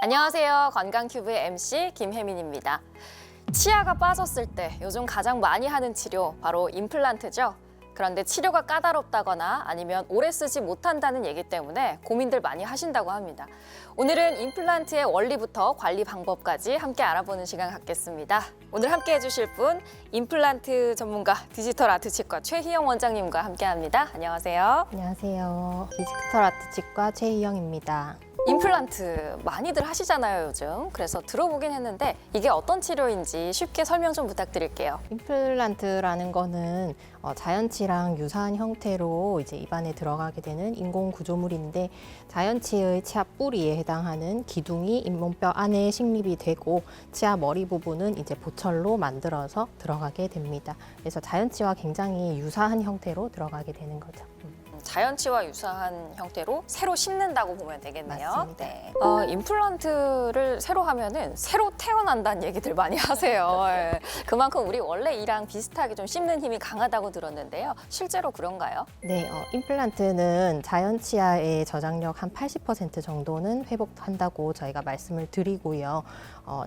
안녕하세요. 건강큐브의 MC 김혜민입니다. 치아가 빠졌을 때 요즘 가장 많이 하는 치료 바로 임플란트죠. 그런데 치료가 까다롭다거나 아니면 오래 쓰지 못한다는 얘기 때문에 고민들 많이 하신다고 합니다. 오늘은 임플란트의 원리부터 관리 방법까지 함께 알아보는 시간 갖겠습니다. 오늘 함께 해주실 분 임플란트 전문가 디지털 아트치과 최희영 원장님과 함께합니다. 안녕하세요. 안녕하세요. 디지털 아트치과 최희영입니다. 임플란트 많이들 하시잖아요, 요즘. 그래서 들어보긴 했는데 이게 어떤 치료인지 쉽게 설명 좀 부탁드릴게요. 임플란트라는 거는 자연치랑 유사한 형태로 이제 입안에 들어가게 되는 인공 구조물인데 자연치의 치아 뿌리에 해당하는 기둥이 잇몸뼈 안에 식립이 되고 치아 머리 부분은 이제 보철로 만들어서 들어가게 됩니다. 그래서 자연치와 굉장히 유사한 형태로 들어가게 되는 거죠. 자연치와 유사한 형태로 새로 심는다고 보면 되겠네요. 맞습니다. 네. 임플란트를 새로 하면은 새로 태어난다는 얘기들 많이 하세요. 예. 그만큼 우리 원래 이랑 비슷하게 좀 씹는 힘이 강하다고 들었는데요. 실제로 그런가요? 네, 임플란트는 자연치아의 저장력 한 80% 정도는 회복한다고 저희가 말씀을 드리고요.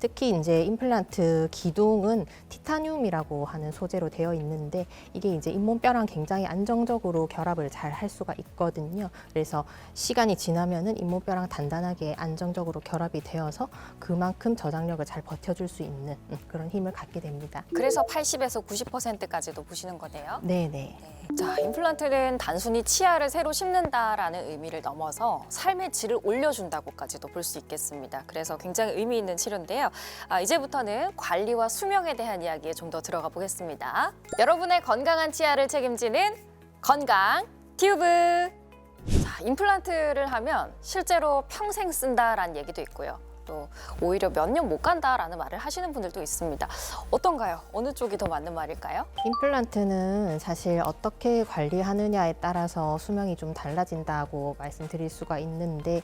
특히 이제 임플란트 기둥은 티타늄이라고 하는 소재로 되어 있는데 이게 이제 잇몸뼈랑 굉장히 안정적으로 결합을 잘 할 수가 있거든요. 그래서 시간이 지나면은 잇몸뼈랑 단단하게 안정적으로 결합이 되어서 그만큼 저장력을 잘 버텨줄 수 있는 그런 힘을 갖게 됩니다. 그래서 80에서 90%까지도 보시는 거네요. 네네. 자, 임플란트는 단순히 치아를 새로 심는다라는 의미를 넘어서 삶의 질을 올려준다고까지도 볼 수 있겠습니다. 그래서 굉장히 의미 있는 치료인데요. 이제부터는 관리와 수명에 대한 이야기에 좀 더 들어가 보겠습니다. 여러분의 건강한 치아를 책임지는 건강 튜브. 자, 임플란트를 하면 실제로 평생 쓴다라는 얘기도 있고요. 또 오히려 몇 년 못 간다라는 말을 하시는 분들도 있습니다. 어떤가요? 어느 쪽이 더 맞는 말일까요? 임플란트는 사실 어떻게 관리하느냐에 따라서 수명이 좀 달라진다고 말씀드릴 수가 있는데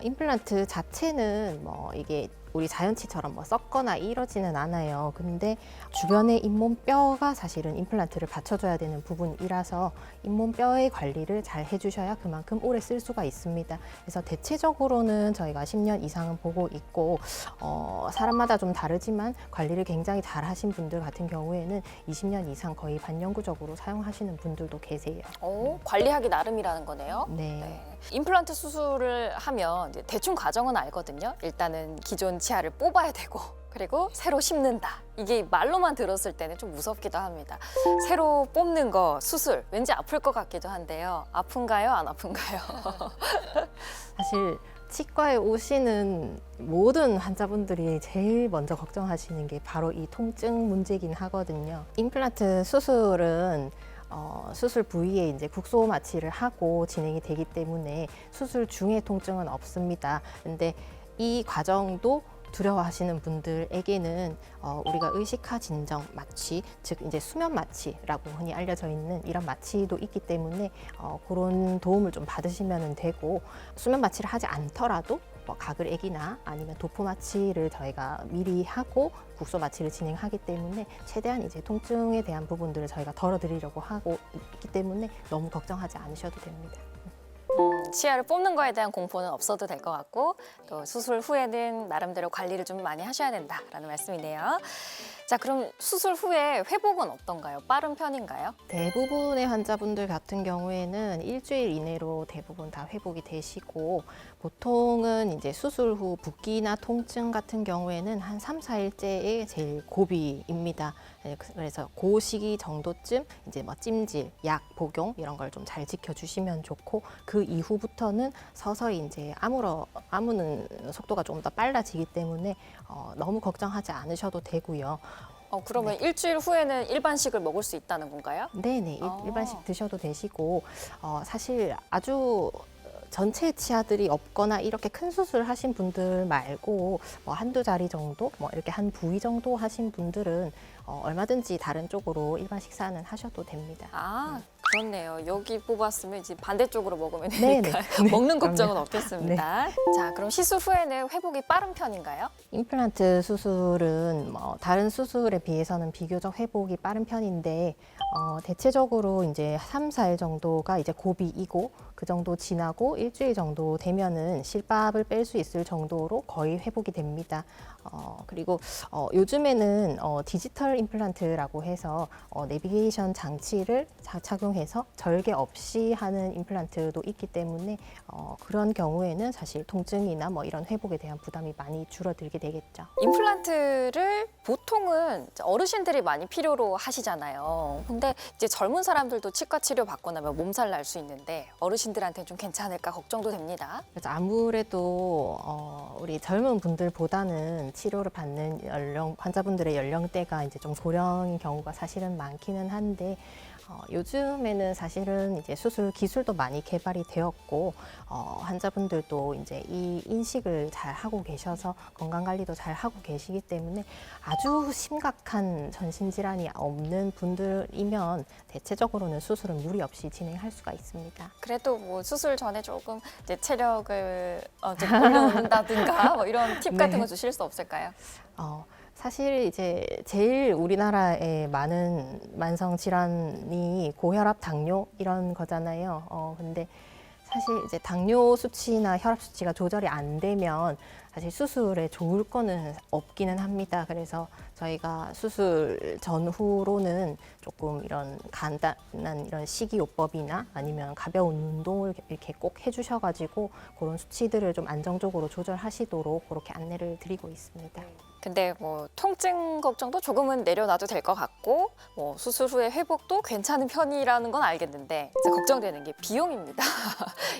임플란트 자체는 이게 우리 자연치처럼 썩거나 이러지는 않아요. 근데 주변의 잇몸뼈가 사실은 임플란트를 받쳐줘야 되는 부분이라서 잇몸뼈의 관리를 잘 해주셔야 그만큼 오래 쓸 수가 있습니다. 그래서 대체적으로는 저희가 10년 이상은 보고 있고 사람마다 좀 다르지만 관리를 굉장히 잘 하신 분들 같은 경우에는 20년 이상 거의 반영구적으로 사용하시는 분들도 계세요. 관리하기 나름이라는 거네요. 네. 임플란트 수술을 하면 이제 대충 과정은 알거든요. 일단은 기존 치아를 뽑아야 되고 그리고 새로 심는다. 이게 말로만 들었을 때는 좀 무섭기도 합니다. 새로 뽑는 거 수술 왠지 아플 것 같기도 한데요. 아픈가요? 안 아픈가요? 사실 치과에 오시는 모든 환자분들이 제일 먼저 걱정하시는 게 바로 이 통증 문제긴 하거든요. 임플란트 수술은 수술 부위에 이제 국소 마취를 하고 진행이 되기 때문에 수술 중에 통증은 없습니다. 근데 이 과정도 두려워하시는 분들에게는 우리가 의식하 진정 마취, 즉 이제 수면 마취라고 흔히 알려져 있는 이런 마취도 있기 때문에 그런 도움을 좀 받으시면 되고 수면 마취를 하지 않더라도 가글액이나 아니면 도포 마취를 저희가 미리 하고 국소 마취를 진행하기 때문에 최대한 이제 통증에 대한 부분들을 저희가 덜어드리려고 하고 있기 때문에 너무 걱정하지 않으셔도 됩니다. 치아를 뽑는 거에 대한 공포는 없어도 될 것 같고 또 수술 후에는 나름대로 관리를 좀 많이 하셔야 된다라는 말씀이네요. 자, 그럼 수술 후에 회복은 어떤가요? 빠른 편인가요? 대부분의 환자분들 같은 경우에는 일주일 이내로 대부분 다 회복이 되시고 보통은 이제 수술 후 붓기나 통증 같은 경우에는 한 3, 4일째에 제일 고비입니다. 그래서 그 시기 정도쯤 이제 찜질, 약 복용 이런 걸 좀 잘 지켜주시면 좋고 그 이후부터는 서서히 이제 아무는 속도가 좀 더 빨라지기 때문에 너무 걱정하지 않으셔도 되고요. 그러면 일주일 후에는 일반식을 먹을 수 있다는 건가요? 네네, 일반식 드셔도 되시고 사실 아주 전체 치아들이 없거나 이렇게 큰 수술 하신 분들 말고 한두 자리 정도, 이렇게 한 부위 정도 하신 분들은 얼마든지 다른 쪽으로 일반 식사는 하셔도 됩니다. 그렇네요. 여기 뽑았으면 이제 반대쪽으로 먹으면 네네. 되니까 네. 먹는 걱정은 그럼요. 없겠습니다. 자, 그럼 시술 후에는 회복이 빠른 편인가요? 임플란트 수술은 다른 수술에 비해서는 비교적 회복이 빠른 편인데 대체적으로 이제 3, 4일 정도가 이제 고비이고 그 그 정도 지나고 일주일 정도 되면은 실밥을 뺄 수 있을 정도로 거의 회복이 됩니다. 그리고 요즘에는 디지털 임플란트라고 해서 내비게이션 장치를 착용해서 절개 없이 하는 임플란트도 있기 때문에 그런 경우에는 사실 통증이나 뭐 이런 회복에 대한 부담이 많이 줄어들게 되겠죠. 임플란트를 보통은 이제 어르신들이 많이 필요로 하시잖아요. 근데 이제 젊은 사람들도 치과 치료 받고 나면 몸살 날 수 있는데 어르신들한테는 좀 괜찮을까 걱정도 됩니다. 그래서 아무래도 우리 젊은 분들보다는 치료를 받는 환자분들의 연령대가 이제 좀 고령인 경우가 사실은 많기는 한데 요즘에는 사실은 이제 수술 기술도 많이 개발이 되었고 환자분들도 이제 이 인식을 잘 하고 계셔서 건강 관리도 잘 하고 계시기 때문에 아주 심각한 전신 질환이 없는 분들이면 대체적으로는 수술은 무리 없이 진행할 수가 있습니다. 그래도 뭐 수술 전에 조금 이제 체력을 좀 올려놓는다든가 뭐 이런 팁 같은 네. 거 주실 수 없을까요? 사실 이제 제일 우리나라에 많은 만성 질환이 고혈압, 당뇨 이런 거잖아요. 근데 사실 이제 당뇨 수치나 혈압 수치가 조절이 안 되면 사실 수술에 좋을 거는 없기는 합니다. 그래서 저희가 수술 전후로는 조금 이런 간단한 이런 식이요법이나 아니면 가벼운 운동을 이렇게 꼭 해주셔가지고 그런 수치들을 좀 안정적으로 조절하시도록 그렇게 안내를 드리고 있습니다. 근데 뭐 통증 걱정도 조금은 내려놔도 될 것 같고 뭐 수술 후에 회복도 괜찮은 편이라는 건 알겠는데 이제 걱정되는 게 비용입니다.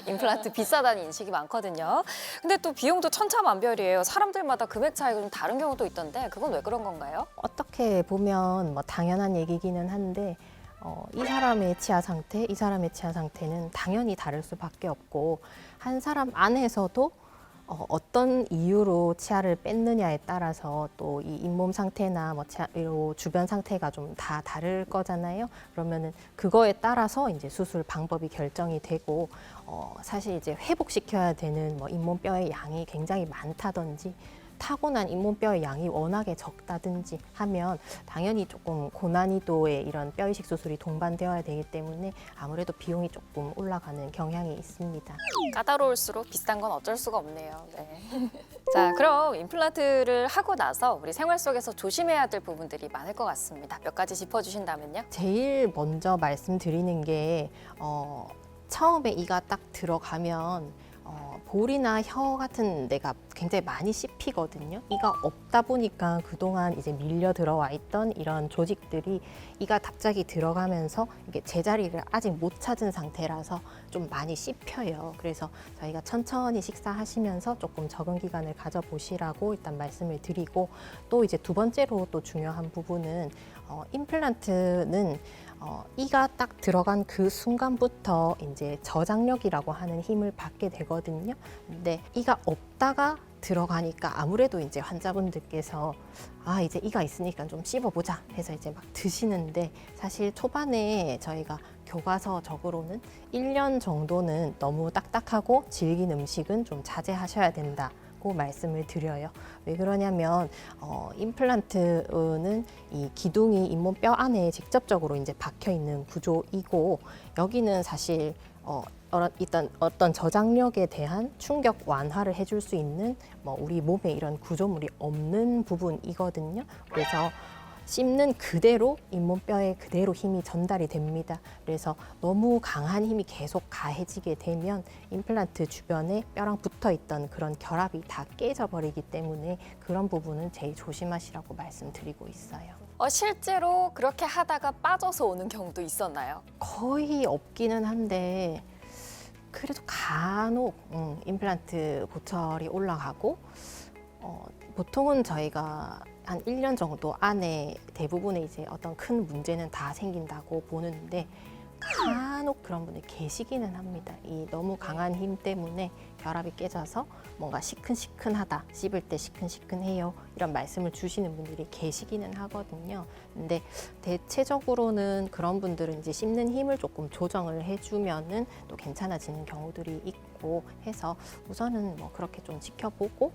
임플란트 비싸다는 인식이 많거든요. 근데 또 비용도 천차만별이에요. 사람들마다 금액 차이가 좀 다른 경우도 있던데 그건 왜 그런 건가요? 어떻게 보면 뭐 당연한 얘기기는 한데 이 사람의 치아 상태, 이 사람의 치아 상태는 당연히 다를 수밖에 없고 한 사람 안에서도 어떤 이유로 치아를 뺐느냐에 따라서 또 이 잇몸 상태나 뭐 치아 주변 상태가 좀 다 다를 거잖아요. 그러면은 그거에 따라서 이제 수술 방법이 결정이 되고 사실 이제 회복시켜야 되는 뭐 잇몸뼈의 양이 굉장히 많다든지 타고난 잇몸뼈의 양이 워낙에 적다든지 하면 당연히 조금 고난이도의 이런 뼈이식 수술이 동반되어야 되기 때문에 아무래도 비용이 조금 올라가는 경향이 있습니다. 까다로울수록 비싼 건 어쩔 수가 없네요. 네. 자, 그럼 임플란트를 하고 나서 우리 생활 속에서 조심해야 될 부분들이 많을 것 같습니다. 몇 가지 짚어주신다면요? 제일 먼저 말씀드리는 게 처음에 이가 딱 들어가면 볼이나 혀 같은 데가 굉장히 많이 씹히거든요. 이가 없다 보니까 그동안 이제 밀려 들어와 있던 이런 조직들이 이가 갑자기 들어가면서 이게 제자리를 아직 못 찾은 상태라서 좀 많이 씹혀요. 그래서 저희가 천천히 식사하시면서 조금 적응 기간을 가져보시라고 일단 말씀을 드리고 또 이제 두 번째로 또 중요한 부분은 임플란트는 이가 딱 들어간 그 순간부터 이제 저장력이라고 하는 힘을 받게 되거든요. 근데 이가 없다가 들어가니까 아무래도 이제 환자분들께서 이제 이가 있으니까 좀 씹어보자 해서 이제 막 드시는데 사실 초반에 저희가 교과서적으로는 1년 정도는 너무 딱딱하고 질긴 음식은 좀 자제하셔야 된다. 말씀을 드려요. 왜 그러냐면 임플란트는 이 기둥이 잇몸뼈 안에 직접적으로 이제 박혀 있는 구조이고 여기는 사실 일단 어떤 저장력에 대한 충격 완화를 해줄 수 있는 뭐 우리 몸에 이런 구조물이 없는 부분이거든요. 그래서 씹는 그대로 잇몸뼈에 그대로 힘이 전달이 됩니다. 그래서 너무 강한 힘이 계속 가해지게 되면 임플란트 주변에 뼈랑 붙어 있던 그런 결합이 다 깨져 버리기 때문에 그런 부분은 제일 조심하시라고 말씀드리고 있어요. 실제로 그렇게 하다가 빠져서 오는 경우도 있었나요? 거의 없기는 한데 그래도 간혹 임플란트 보철이 올라가고 보통은 저희가 한 1년 정도 안에 대부분의 이제 어떤 큰 문제는 다 생긴다고 보는데 간혹 그런 분이 계시기는 합니다. 이 너무 강한 힘 때문에 결합이 깨져서 뭔가 시큰시큰하다, 씹을 때 시큰시큰해요 이런 말씀을 주시는 분들이 계시기는 하거든요. 근데 대체적으로는 그런 분들은 이제 씹는 힘을 조금 조정을 해주면은 또 괜찮아지는 경우들이 있고 해서 우선은 뭐 그렇게 좀 지켜보고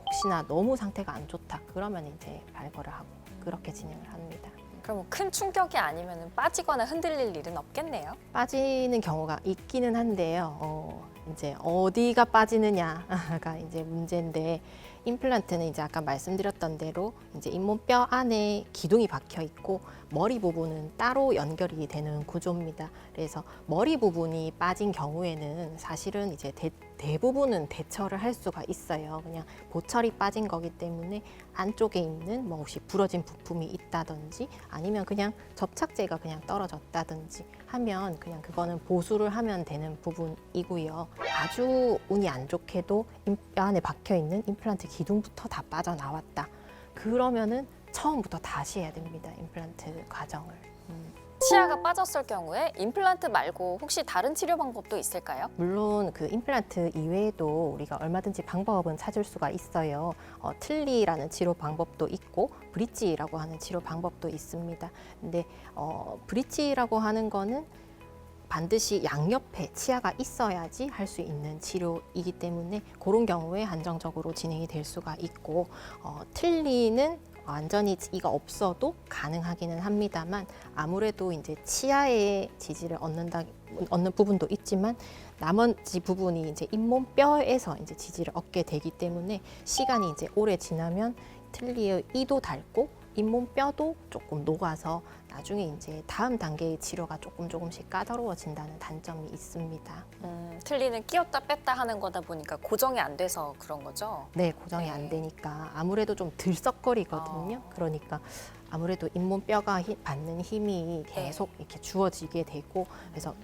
혹시나 너무 상태가 안 좋다 그러면 이제 발거를 하고 그렇게 진행을 합니다. 그럼 큰 충격이 아니면 빠지거나 흔들릴 일은 없겠네요. 빠지는 경우가 있기는 한데요. 이제 어디가 빠지느냐가 이제 문제인데 임플란트는 이제 아까 말씀드렸던 대로 이제 잇몸뼈 안에 기둥이 박혀 있고 머리 부분은 따로 연결이 되는 구조입니다. 그래서 머리 부분이 빠진 경우에는 사실은 이제 대부분은 대처를 할 수가 있어요. 그냥 보철이 빠진 거기 때문에 안쪽에 있는 뭐 혹시 부러진 부품이 있다든지 아니면 그냥 접착제가 그냥 떨어졌다든지 하면 그냥 그거는 보수를 하면 되는 부분이고요. 아주 운이 안 좋게도 뼈 안에 박혀 있는 임플란트 기둥부터 다 빠져나왔다. 그러면은 처음부터 다시 해야 됩니다. 임플란트 과정을. 치아가 빠졌을 경우에 임플란트 말고 혹시 다른 치료 방법도 있을까요? 물론 그 임플란트 이외에도 우리가 얼마든지 방법은 찾을 수가 있어요. 틀니라는 치료 방법도 있고 브릿지라고 하는 치료 방법도 있습니다. 근데 브릿지라고 하는 거는 반드시 양옆에 치아가 있어야지 할 수 있는 치료이기 때문에 그런 경우에 한정적으로 진행이 될 수가 있고 틀니는 완전히 이가 없어도 가능하기는 합니다만 아무래도 이제 치아의 지지를 얻는 부분도 있지만 나머지 부분이 이제 잇몸뼈에서 이제 지지를 얻게 되기 때문에 시간이 이제 오래 지나면 틀니의 이도 닳고 잇몸뼈도 조금 녹아서 나중에 이제 다음 단계의 치료가 조금씩 까다로워진다는 단점이 있습니다. 틀니는 끼웠다 뺐다 하는 거다 보니까 고정이 안 돼서 그런 거죠? 네, 고정이 안 되니까 아무래도 좀 들썩거리거든요. 그러니까 아무래도 잇몸뼈가 받는 힘이 계속 이렇게 주어지게 되고 그래서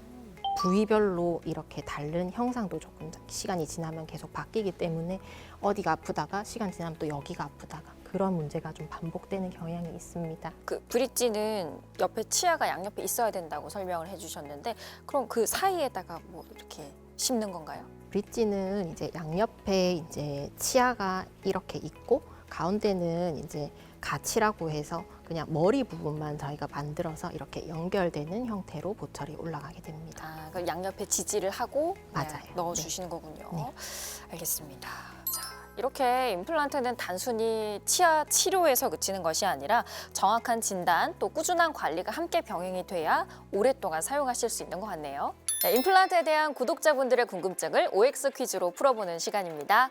부위별로 이렇게 다른 형상도 조금 시간이 지나면 계속 바뀌기 때문에 어디가 아프다가 시간 지나면 또 여기가 아프다가 그런 문제가 좀 반복되는 경향이 있습니다. 그 브릿지는 옆에 치아가 양옆에 있어야 된다고 설명을 해주셨는데 그럼 그 사이에다가 뭐 이렇게 심는 건가요? 브릿지는 이제 양옆에 이제 치아가 이렇게 있고 가운데는 이제 가치라고 해서 그냥 머리 부분만 저희가 만들어서 이렇게 연결되는 형태로 보철이 올라가게 됩니다. 아, 그럼 양옆에 지지를 하고 그냥 맞아요. 넣어주시는 거군요. 네. 알겠습니다. 자, 이렇게 임플란트는 단순히 치아 치료에서 그치는 것이 아니라 정확한 진단 또 꾸준한 관리가 함께 병행이 돼야 오랫동안 사용하실 수 있는 것 같네요. 네, 임플란트에 대한 구독자분들의 궁금증을 OX 퀴즈로 풀어보는 시간입니다.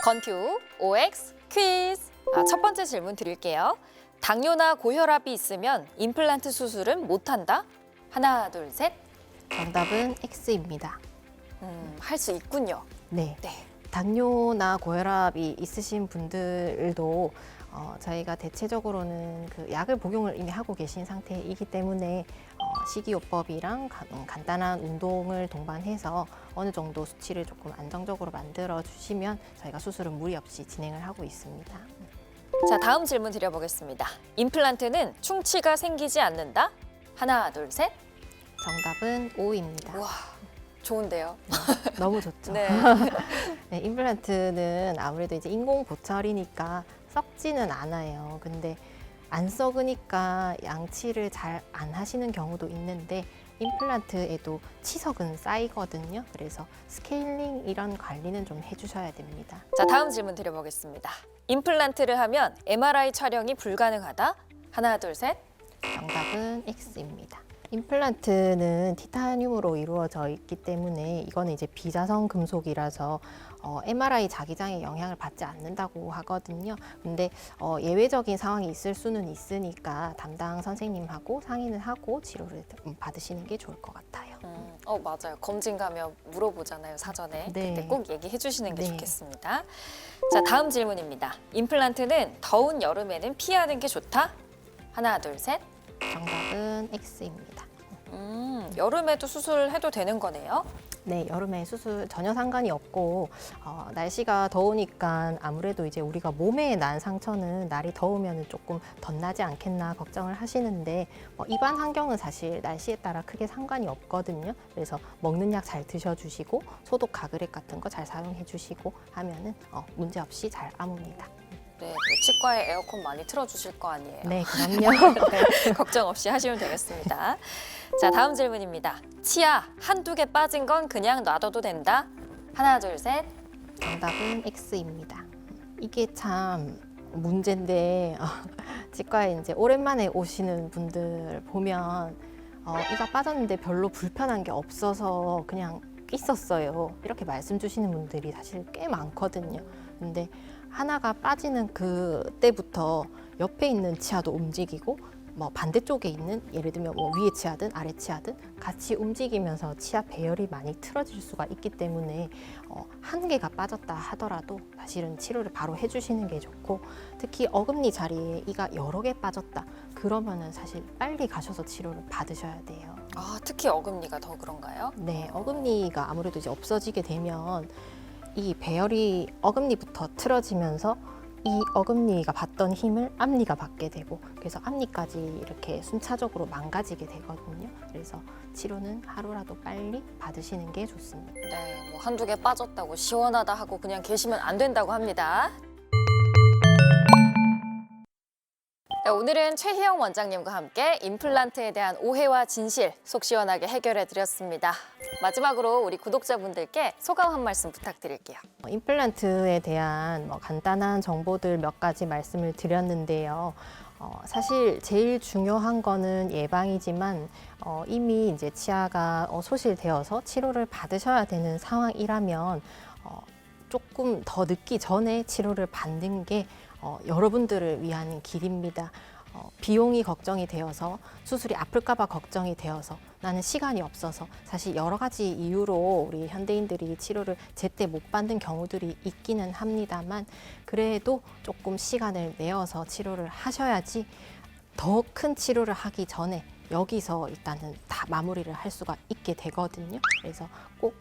건큐 OX 퀴즈. 첫 번째 질문 드릴게요. 당뇨나 고혈압이 있으면 임플란트 수술은 못한다? 하나, 둘, 셋. 정답은 X입니다. 할 수 있군요. 네. 네. 당뇨나 고혈압이 있으신 분들도 저희가 대체적으로는 그 약을 복용을 이미 하고 계신 상태이기 때문에 식이요법이랑 간단한 운동을 동반해서 어느 정도 수치를 조금 안정적으로 만들어 주시면 저희가 수술은 무리 없이 진행을 하고 있습니다. 자, 다음 질문 드려보겠습니다. 임플란트는 충치가 생기지 않는다? 하나, 둘, 셋. 정답은 O입니다. 우와, 좋은데요? 너무 좋죠. 네. 네, 임플란트는 아무래도 이제 인공 보철이니까 썩지는 않아요. 근데 안 썩으니까 양치를 잘 안 하시는 경우도 있는데 임플란트에도 치석은 쌓이거든요. 그래서 스케일링 이런 관리는 좀 해주셔야 됩니다. 자, 다음 질문 드려보겠습니다. 임플란트를 하면 MRI 촬영이 불가능하다? 하나, 둘, 셋. 정답은 X입니다. 임플란트는 티타늄으로 이루어져 있기 때문에 이거는 이제 비자성 금속이라서 MRI 자기장에 영향을 받지 않는다고 하거든요. 근데 예외적인 상황이 있을 수는 있으니까 담당 선생님하고 상의는 하고 치료를 받으시는 게 좋을 것 같아요. 맞아요. 검진 가면 물어보잖아요, 사전에. 네. 그때 꼭 얘기해 주시는 게 네. 좋겠습니다. 자, 다음 질문입니다. 임플란트는 더운 여름에는 피하는 게 좋다? 하나, 둘, 셋. 정답은 X입니다. 여름에도 수술을 해도 되는 거네요? 네, 여름에 수술 전혀 상관이 없고 날씨가 더우니까 아무래도 이제 우리가 몸에 난 상처는 날이 더우면 조금 덧나지 않겠나 걱정을 하시는데 입안 환경은 사실 날씨에 따라 크게 상관이 없거든요. 그래서 먹는 약 잘 드셔주시고 소독 가그렉 같은 거 잘 사용해 주시고 하면은 문제 없이 잘 아뭅니다. 네, 치과에 에어컨 많이 틀어주실 거 아니에요? 네, 그럼요. 네, 걱정 없이 하시면 되겠습니다. 자, 다음 질문입니다. 치아 한두 개 빠진 건 그냥 놔둬도 된다? 하나, 둘, 셋. 정답은 X입니다. 이게 참 문제인데 치과에 이제 오랜만에 오시는 분들 보면 이가 빠졌는데 별로 불편한 게 없어서 그냥 있었어요. 이렇게 말씀 주시는 분들이 사실 꽤 많거든요. 근데 하나가 빠지는 그때부터 옆에 있는 치아도 움직이고 뭐 반대쪽에 있는 예를 들면 뭐 위에 치아든 아래 치아든 같이 움직이면서 치아 배열이 많이 틀어질 수가 있기 때문에 한 개가 빠졌다 하더라도 사실은 치료를 바로 해주시는 게 좋고 특히 어금니 자리에 이가 여러 개 빠졌다 그러면은 사실 빨리 가셔서 치료를 받으셔야 돼요. 아, 특히 어금니가 더 그런가요? 네, 어금니가 아무래도 이제 없어지게 되면 이 배열이 어금니부터 틀어지면서 이 어금니가 받던 힘을 앞니가 받게 되고 그래서 앞니까지 이렇게 순차적으로 망가지게 되거든요. 그래서 치료는 하루라도 빨리 받으시는 게 좋습니다. 네, 뭐 한두 개 빠졌다고 시원하다 하고 그냥 계시면 안 된다고 합니다. 네, 오늘은 최희영 원장님과 함께 임플란트에 대한 오해와 진실 속 시원하게 해결해 드렸습니다. 마지막으로 우리 구독자분들께 소감 한 말씀 부탁드릴게요. 임플란트에 대한 간단한 정보들 몇 가지 말씀을 드렸는데요. 사실 제일 중요한 거는 예방이지만 이미 이제 치아가 소실되어서 치료를 받으셔야 되는 상황이라면 조금 더 늦기 전에 치료를 받는 게 여러분들을 위한 길입니다. 비용이 걱정이 되어서 수술이 아플까봐 걱정이 되어서 나는 시간이 없어서 사실 여러 가지 이유로 우리 현대인들이 치료를 제때 못 받는 경우들이 있기는 합니다만 그래도 조금 시간을 내어서 치료를 하셔야지 더 큰 치료를 하기 전에 여기서 일단은 다 마무리를 할 수가 있게 되거든요. 그래서 꼭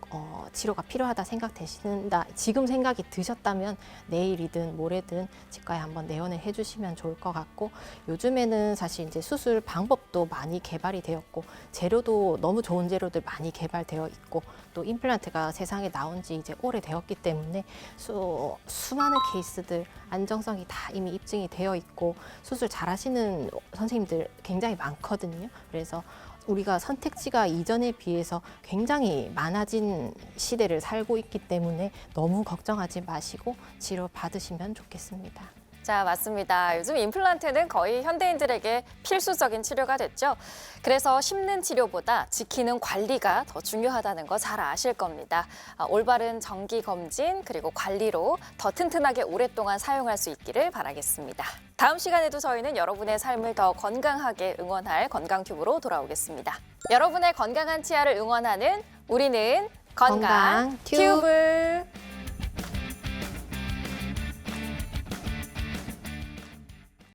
치료가 필요하다 생각되신다. 지금 생각이 드셨다면 내일이든 모레든 치과에 한번 내원을 해주시면 좋을 것 같고 요즘에는 사실 이제 수술 방법도 많이 개발이 되었고 재료도 너무 좋은 재료들 많이 개발되어 있고 또 임플란트가 세상에 나온 지 이제 오래되었기 때문에 수많은 케이스들 안정성이 다 이미 입증이 되어 있고 수술 잘하시는 선생님들 굉장히 많거든요. 그래서 우리가 선택지가 이전에 비해서 굉장히 많아진 시대를 살고 있기 때문에 너무 걱정하지 마시고 치료 받으시면 좋겠습니다. 자, 맞습니다. 요즘 임플란트는 거의 현대인들에게 필수적인 치료가 됐죠. 그래서 심는 치료보다 지키는 관리가 더 중요하다는 거 잘 아실 겁니다. 올바른 정기 검진 그리고 관리로 더 튼튼하게 오랫동안 사용할 수 있기를 바라겠습니다. 다음 시간에도 저희는 여러분의 삶을 더 건강하게 응원할 건강튜브로 돌아오겠습니다. 여러분의 건강한 치아를 응원하는 우리는 건강 건강 튜브. 튜브.